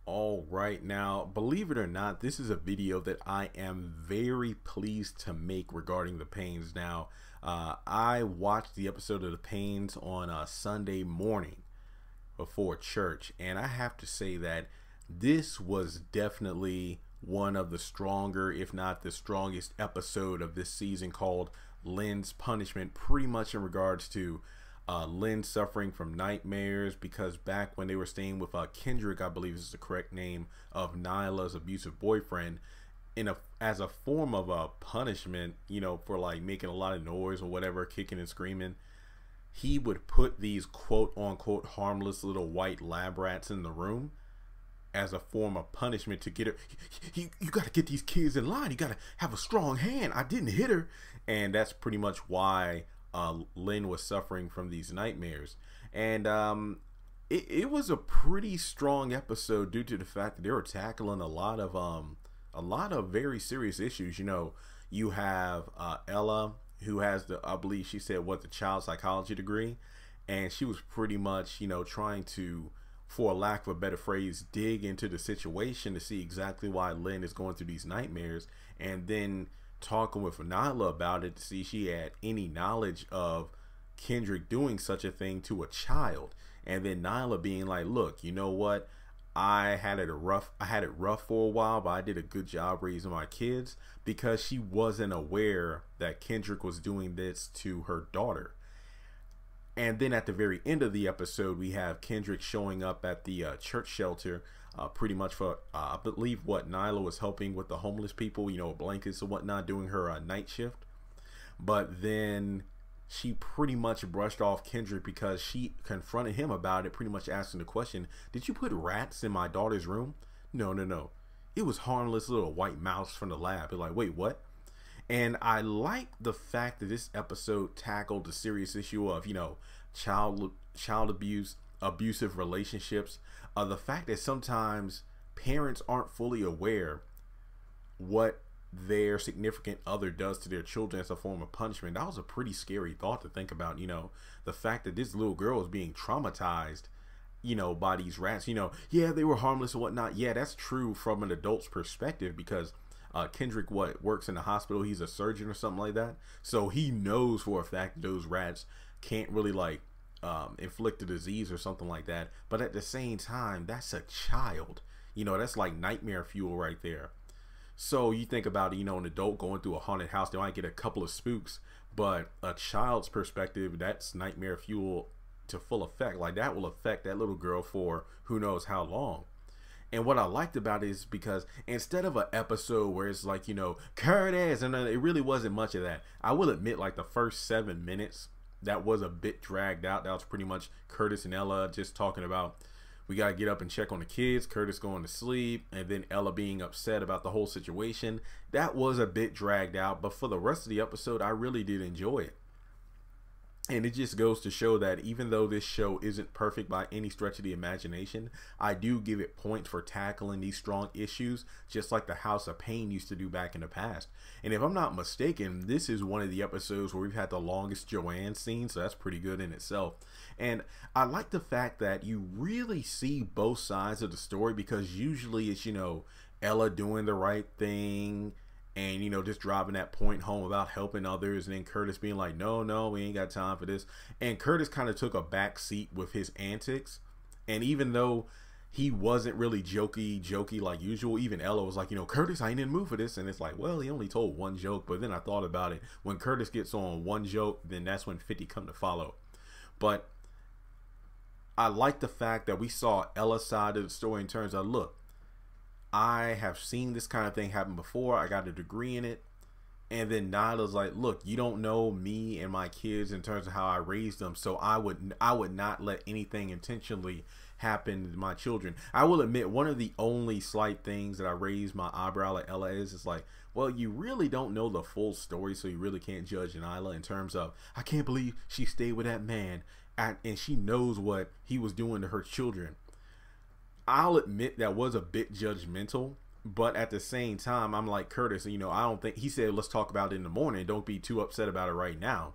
All right, now, believe it or not, this is a video that I am very pleased to make regarding the Paynes. Now, I watched the episode of the Paynes on a Sunday morning before church, and I have to say that this was definitely one of the stronger, if not the strongest episode of this season, called Lynn's Punishment, pretty much in regards to Lynn suffering from nightmares, because back when they were staying with Kendrick, I believe is the correct name, of Nyla's abusive boyfriend, as a form of a punishment, you know, for like making a lot of noise or whatever, kicking and screaming, he would put these quote unquote harmless little white lab rats in the room as a form of punishment to get her. You got to get these kids in line. You got to have a strong hand. I didn't hit her. And that's pretty much why Lynn was suffering from these nightmares. And it was a pretty strong episode due to the fact that they were tackling a lot of very serious issues. You know, you have Ella, who has I believe she said, the child psychology degree, and she was pretty much, you know, trying to, for lack of a better phrase, dig into the situation to see exactly why Lynn is going through these nightmares, and then talking with Nyla about it to see if she had any knowledge of Kendrick doing such a thing to a child. And then Nyla being like, look, you know what, I had it rough for a while, but I did a good job raising my kids, because she wasn't aware that Kendrick was doing this to her daughter. And then at the very end of the episode, we have Kendrick showing up at the church shelter, pretty much for, I believe, Nyla was helping with the homeless people, you know, blankets and whatnot, doing her night shift. But then she pretty much brushed off Kendrick because she confronted him about it, pretty much asking the question, did you put rats in my daughter's room? No. It was harmless little white mouse from the lab. They're like, wait, what? And I like the fact that this episode tackled the serious issue of, you know, child abuse, abusive relationships. The fact that sometimes parents aren't fully aware what their significant other does to their children as a form of punishment. That was a pretty scary thought to think about. You know, the fact that this little girl is being traumatized, you know, by these rats. You know, yeah, they were harmless and whatnot. Yeah, that's true from an adult's perspective, because Kendrick works in the hospital. He's a surgeon or something like that, so he knows for a fact that those rats can't really like inflict a disease or something like that. But at the same time, that's a child. You know, that's like nightmare fuel right there. So you think about it, you know, an adult going through a haunted house, they might get a couple of spooks, but a child's perspective, that's nightmare fuel to full effect. Like, that will affect that little girl for who knows how long. And what I liked about it is because instead of an episode where it's like, you know, Curtis, and it really wasn't much of that. I will admit, like, the first 7 minutes, that was a bit dragged out. That was pretty much Curtis and Ella just talking about, we got to get up and check on the kids, Curtis going to sleep, and then Ella being upset about the whole situation. That was a bit dragged out, but for the rest of the episode, I really did enjoy it. And it just goes to show that even though this show isn't perfect by any stretch of the imagination, I do give it points for tackling these strong issues, just like the House of Payne used to do back in the past. And if I'm not mistaken, this is one of the episodes where we've had the longest Joanne scene, so that's pretty good in itself. And I like the fact that you really see both sides of the story, because usually it's, you know, Ella doing the right thing, and, you know, just driving that point home about helping others, and then Curtis being like, no, we ain't got time for this. And Curtis kind of took a back seat with his antics. And even though he wasn't really jokey like usual, even Ella was like, you know, Curtis, I ain't in the mood for this. And it's like, well, he only told one joke. But then I thought about it. When Curtis gets on one joke, then that's when 50 come to follow. But I like the fact that we saw Ella's side of the story in terms of, look, I have seen this kind of thing happen before. I got a degree in it. And then Nyla's like, look, you don't know me and my kids in terms of how I raised them, so I would not let anything intentionally happen to my children. I will admit, one of the only slight things that I raised my eyebrow at Ella is like, well, you really don't know the full story, so you really can't judge Nyla in terms of, I can't believe she stayed with that man, and she knows what he was doing to her children. I'll admit that was a bit judgmental, but at the same time, I'm like Curtis, you know, I don't think, he said, let's talk about it in the morning. Don't be too upset about it right now,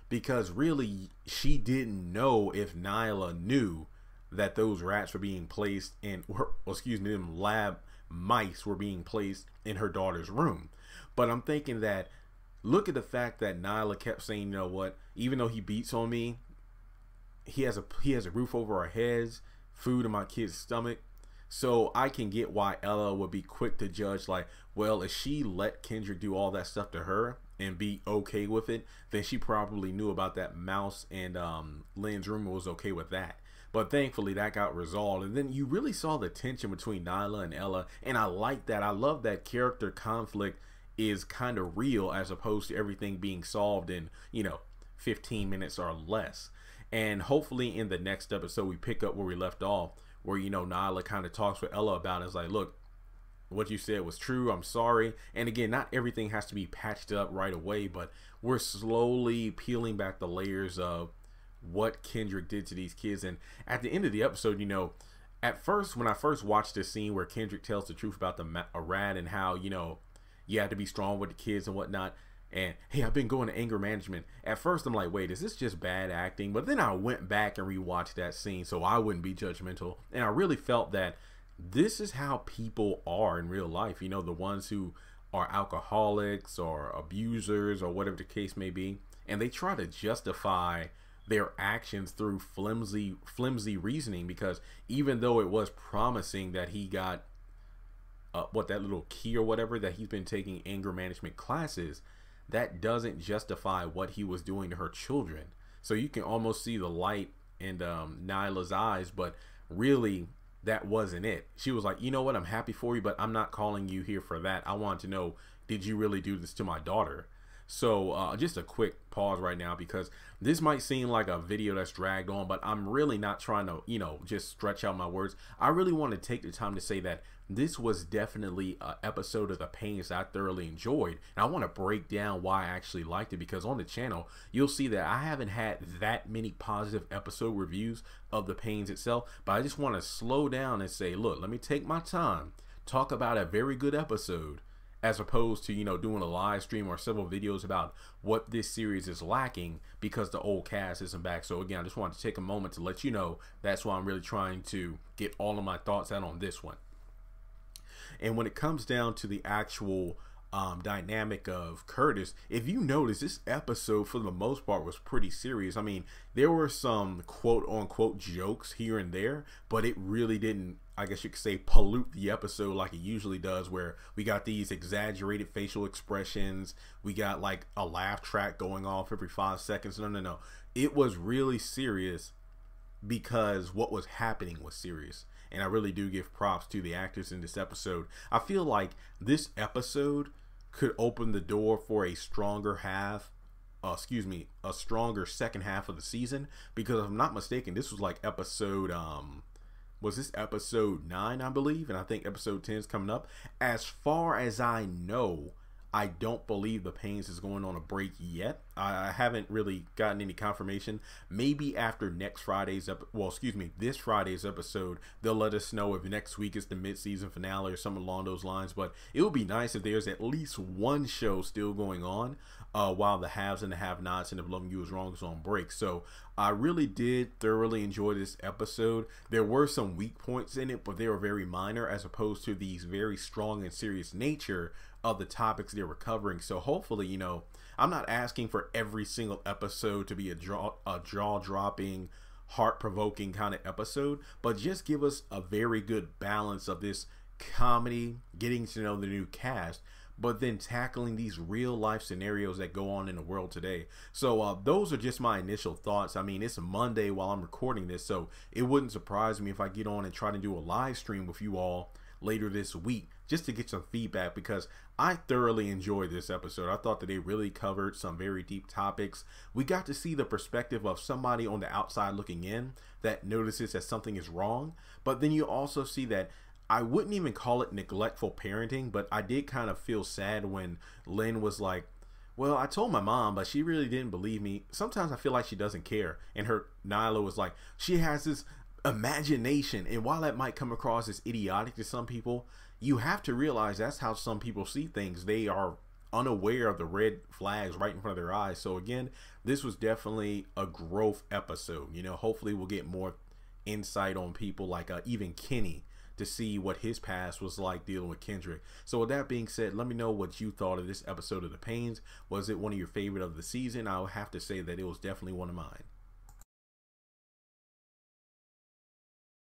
because really she didn't know if Nyla knew that those rats were being placed in, or excuse me, them lab mice were being placed in her daughter's room. But I'm thinking that, look at the fact that Nyla kept saying, you know what, even though he beats on me, he has a roof over our heads, food in my kid's stomach. So I can get why Ella would be quick to judge, like, well, if she let Kendrick do all that stuff to her and be okay with it, then she probably knew about that mouse and Lynn's room and was okay with that. But thankfully that got resolved. And then you really saw the tension between Nyla and Ella. And I like that. I love that character conflict is kind of real as opposed to everything being solved in, 15 minutes or less. And hopefully in the next episode we pick up where we left off, where, Nyla kind of talks with Ella about it. It's like, look, what you said was true. I'm sorry. And again, not everything has to be patched up right away, but we're slowly peeling back the layers of what Kendrick did to these kids. And at the end of the episode, at first, when I first watched this scene where Kendrick tells the truth about a rat and how, you have to be strong with the kids and whatnot. And hey, I've been going to anger management. At first, I'm like, wait, is this just bad acting? But then I went back and rewatched that scene so I wouldn't be judgmental. And I really felt that this is how people are in real life. The ones who are alcoholics or abusers or whatever the case may be. And they try to justify their actions through flimsy reasoning, because even though it was promising that he got that little key or whatever, that he's been taking anger management classes, that doesn't justify what he was doing to her children. So you can almost see the light in Nyla's eyes, but really that wasn't it. She was like, you know what, I'm happy for you, but I'm not calling you here for that. I want to know, did you really do this to my daughter? So just a quick pause right now, because this might seem like a video that's dragged on, but I'm really not trying to, just stretch out my words. I really want to take the time to say that this was definitely an episode of The Paynes I thoroughly enjoyed. And I want to break down why I actually liked it, because on the channel, you'll see that I haven't had that many positive episode reviews of The Paynes itself. But I just want to slow down and say, look, let me take my time, talk about a very good episode, as opposed to, doing a live stream or several videos about what this series is lacking because the old cast isn't back. So again, I just wanted to take a moment to let you know that's why I'm really trying to get all of my thoughts out on this one. And when it comes down to the actual dynamic of Curtis, if you notice, this episode for the most part was pretty serious. I mean, there were some quote unquote jokes here and there, but it really didn't, I guess you could say, pollute the episode like it usually does, where we got these exaggerated facial expressions, we got like a laugh track going off every 5 seconds. No, it was really serious because what was happening was serious. And I really do give props to the actors in this episode. I feel like this episode could open the door for a stronger a stronger second half of the season, because if I'm not mistaken, this was like episode was this episode 9, I believe, and I think episode 10 is coming up. As far as I know, I don't believe the Paynes is going on a break yet. I haven't really gotten any confirmation. Maybe after next Friday's this Friday's episode, they'll let us know if next week is the mid-season finale or something along those lines. But it would be nice if there's at least one show still going on while the haves and the have-nots and the Loving You Is Wrong is on break. So I really did thoroughly enjoy this episode. There were some weak points in it, but they were very minor as opposed to these very strong and serious nature of the topics they were covering. So hopefully, I'm not asking for every single episode to be a jaw-dropping, heart-provoking kind of episode, but just give us a very good balance of this comedy, getting to know the new cast, but then tackling these real life scenarios that go on in the world today. So those are just my initial thoughts. I mean, it's a Monday while I'm recording this, so it wouldn't surprise me if I get on and try to do a live stream with you all later this week just to get some feedback, because I thoroughly enjoyed this episode. I thought that they really covered some very deep topics. We got to see the perspective of somebody on the outside looking in that notices that something is wrong, but then you also see that I wouldn't even call it neglectful parenting, but I did kind of feel sad when Lynn was like, well, I told my mom, but she really didn't believe me. Sometimes I feel like she doesn't care. And Nyla was like, she has this imagination, and while that might come across as idiotic to some people, you have to realize that's how some people see things. They are unaware of the red flags right in front of their eyes. So again, this was definitely a growth episode. Hopefully we'll get more insight on people like even Kenny, to see what his past was like dealing with Kendrick. So with that being said, let me know what you thought of this episode of The Paynes. Was it one of your favorite of the season? I would have to say that it was definitely one of mine.